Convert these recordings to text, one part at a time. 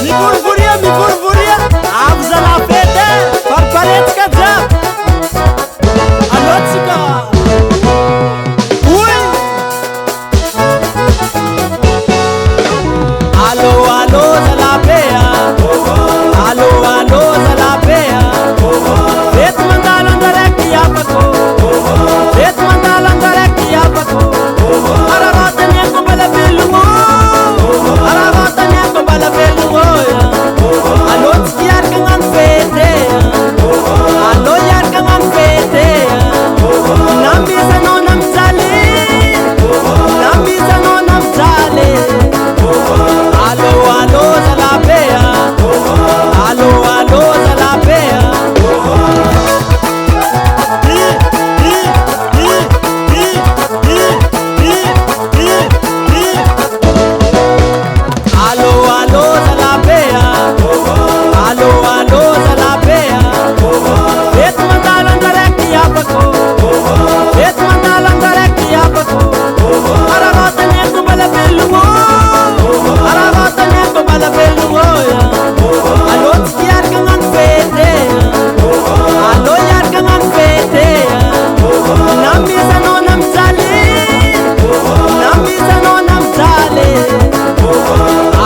Mi burburia, avza la fete, farfarețca zap. Aloțica. Ui. Alo, alo, zalapea. Alo, alo, zalapea. Vet mandala ndareki yapako. Vet mandala ndareki yapako. Aravata nyeko bala belungo. Aravata nyeko bala belungo. Alo yar kangan fete. Alo yar kangan fete. Nambi sano nam chale. Nambi sano nam chale. Alo alo zalapea. Alo alo zalapea. Alo alo zalapea. Alo alo zalapea. Vet mandala ndareki yapako. Vet mandala ndareki yapako. Aravata nyeko bala belungo. Aravata nyeko bala belungo. Alo yar kangan fete. Alo yar kangan fete. Nambi sano nam chale. Nambi sano nam chale.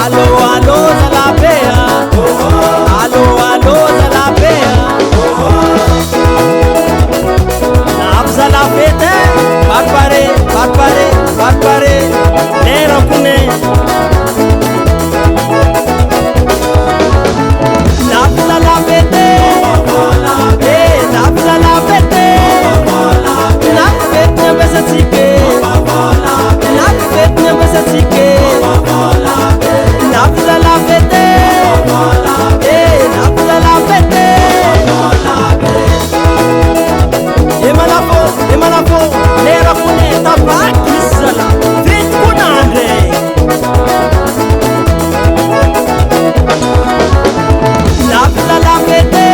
Alo alo zalapea. Alo alo zalapea. Nabza la fete. Barpare, barpare, barpare. Nero kune. Nabza la fete. Nabza la fete. Nab fete ne besa tike. Nab fete ne besa tike. Nabza la fete. Nabza la fete. Emalafo, nero kune tabaki sala. Fit kunande. Nabza la fete.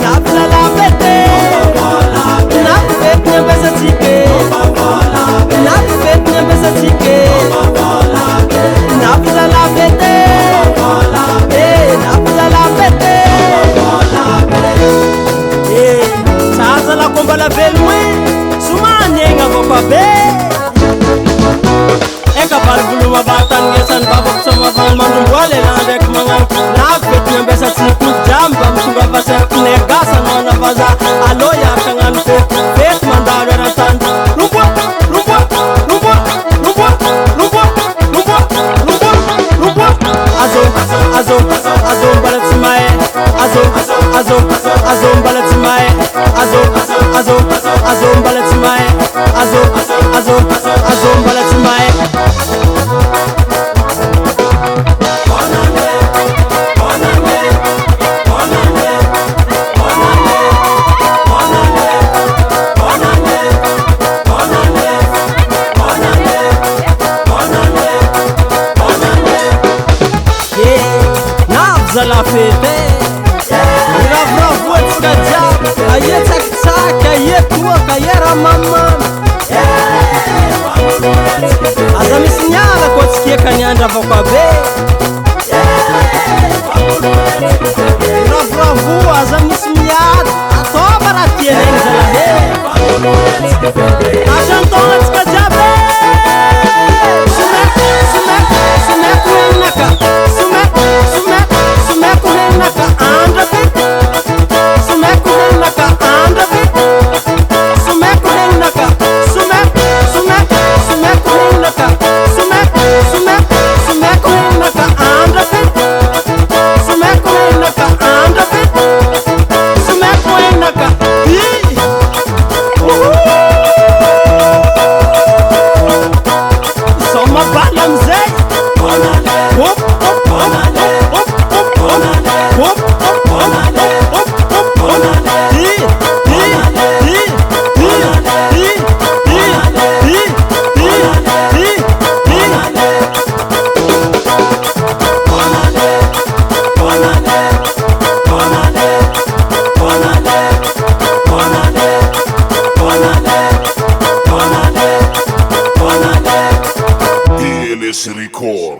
Nabza la fete. Nab fete ne besa tike. Nab fete ne besa tike. Nabza la fete. Nabza la fete. Saza la komba la velwe. Sumanyenga kwa be. Eka balbulu mabatan ngesan babak sama bang manumwale landek mangang. Nab fete ne besa tike. Jamba msunga basa negasan wana baza. Alo ya kangan fete. Fete mandara ratan. Rumbo, rumbo, rumbo, rumbo, rumbo, rumbo, rumbo, rumbo. Azo, azo, azo balatsumae. Azo, azo, azo balatsumae. Azo, azo, azo balatsumae. Azo, azo, azo balatsumae. Nabza la fete. Ravravotska jab. Aye tsak tsak. Aye tuak. Aye ramamam. Aza misinyala kwa tsikie kanyanda vakwa be. Ravravu aza misimiad. Atoba ratiene nzala he. Ajantonga tska jabe. Sumek, sumek, sumek wenaka. Sumek, sumek, sumek wenaka. Andra fit. Sumek wenaka. Andra fit. Sumek wenaka. Sumek, sumek, sumek wenaka. Sumek, sumek, sumek wenaka. Andra fit. Sumek wenaka. Andra fit. Sumek wenaka. Soma balam zay. Whoop, whoop, whoop, whoop, whoop, whoop, whoop, Record.